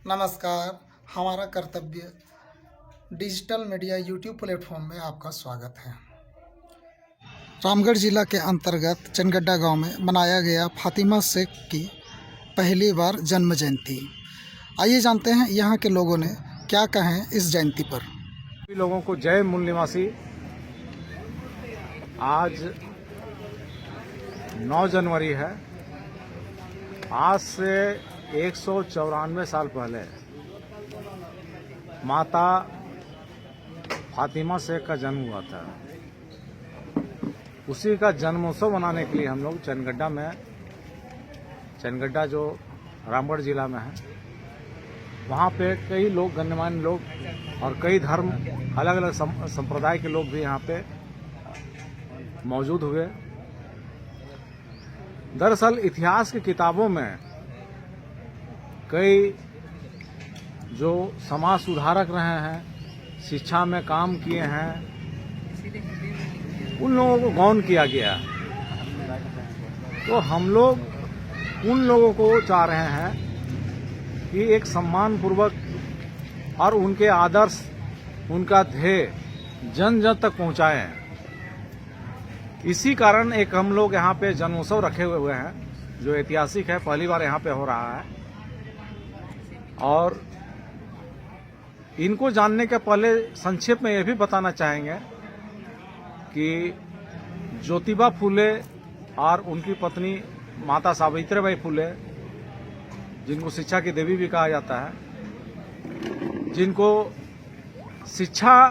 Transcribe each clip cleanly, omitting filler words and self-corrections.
नमस्कार। हमारा कर्तव्य डिजिटल मीडिया यूट्यूब प्लेटफॉर्म में आपका स्वागत है। रामगढ़ जिला के अंतर्गत चनगड्डा गांव में मनाया गया फातिमा शेख की पहली बार जन्म जयंती। आइए जानते हैं यहाँ के लोगों ने क्या कहें इस जयंती पर। सभी लोगों को जय मूल निवासी। आज 9 जनवरी है। आज से 194 साल पहले माता फातिमा शेख का जन्म हुआ था। उसी का जन्मोत्सव मनाने के लिए हम लोग चनगड्डा जो रामगढ़ जिला में है, वहाँ पे कई लोग, गणमान्य लोग और कई धर्म, अलग अलग संप्रदाय के लोग भी यहाँ पे मौजूद हुए। दरअसल इतिहास की किताबों में कई जो समाज सुधारक रहे हैं, शिक्षा में काम किए हैं, उन लोगों को गौण किया गया। तो हम लोग उन लोगों को चाह रहे हैं कि एक सम्मान पूर्वक और उनके आदर्श, उनका ध्येय जन जन तक पहुंचाएं। इसी कारण एक हम लोग यहाँ पे जन्मोत्सव रखे हुए हैं, जो ऐतिहासिक है, पहली बार यहाँ पे हो रहा है। और इनको जानने के पहले संक्षेप में यह भी बताना चाहेंगे कि ज्योतिबा फुले और उनकी पत्नी माता सावित्रीबाई फुले, जिनको शिक्षा की देवी भी कहा जाता है, जिनको शिक्षा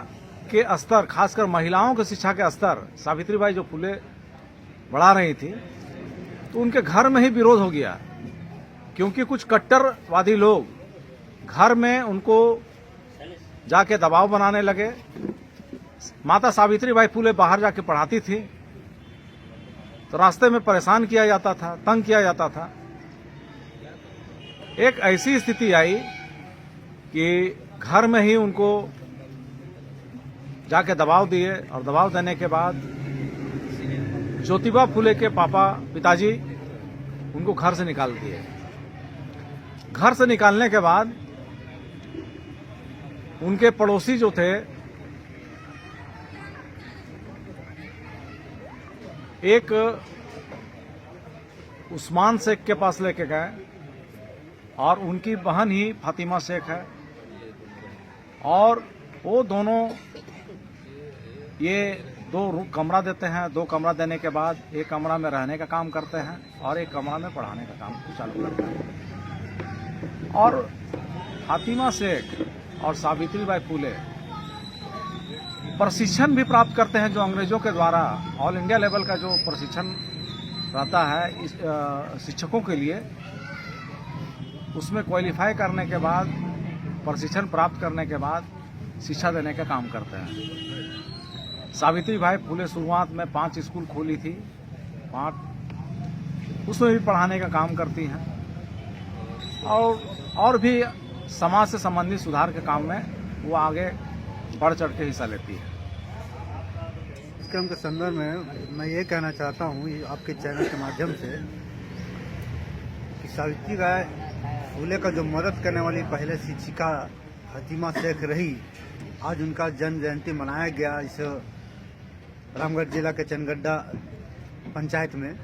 के स्तर, खासकर महिलाओं के शिक्षा के स्तर सावित्रीबाई जो फुले बढ़ा रही थी, तो उनके घर में ही विरोध हो गया, क्योंकि कुछ कट्टरवादी लोग घर में उनको जाके दबाव बनाने लगे। माता सावित्रीबाई फुले बाहर जाके पढ़ाती थी, तो रास्ते में परेशान किया जाता था, तंग किया जाता था। एक ऐसी स्थिति आई कि घर में ही उनको जाके दबाव दिए, और दबाव देने के बाद ज्योतिबा फुले के पिताजी उनको घर से निकाल दिए। घर से निकालने के बाद उनके पड़ोसी जो थे, एक उस्मान शेख के पास लेके गए, और उनकी बहन ही फातिमा शेख है। और वो दोनों ये 2 कमरा देते हैं। 2 कमरा देने के बाद एक कमरा में रहने का काम करते हैं और एक कमरा में पढ़ाने का काम चालू करते हैं। और फातिमा शेख और सावित्रीबाई फुले प्रशिक्षण भी प्राप्त करते हैं, जो अंग्रेजों के द्वारा ऑल इंडिया लेवल का जो प्रशिक्षण रहता है इस शिक्षकों के लिए, उसमें क्वालिफाई करने के बाद, प्रशिक्षण प्राप्त करने के बाद शिक्षा देने का काम करते हैं। सावित्रीबाई फुले शुरुआत में 5 स्कूल खोली थी, 5 उसमें भी पढ़ाने का काम करती हैं, और भी समाज से संबंधित सुधार के काम में वो आगे बढ़ चढ़ के हिस्सा लेती है। इस क्रम के संदर्भ में मैं ये कहना चाहता हूँ आपके चैनल के माध्यम से कि सावित्रीबाई फुले का जो मदद करने वाली पहले शिक्षिका फातिमा शेख रही, आज उनका जन्म जयंती मनाया गया इस रामगढ़ जिला के चनगड्डा पंचायत में।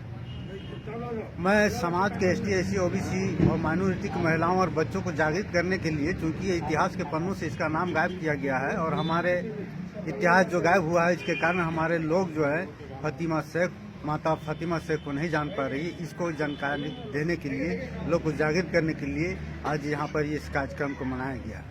मैं समाज के एसटी, एससी, ओबीसी और माइनॉरिटी की महिलाओं और बच्चों को जागृत करने के लिए, चूंकि ये इतिहास के पन्नों से इसका नाम गायब किया गया है, और हमारे इतिहास जो गायब हुआ है, इसके कारण हमारे लोग जो है फातिमा शेख, माता फातिमा शेख को नहीं जान पा रही। इसको जानकारी देने के लिए, लोग को जागृत करने के लिए आज यहाँ पर इस कार्यक्रम को मनाया गया।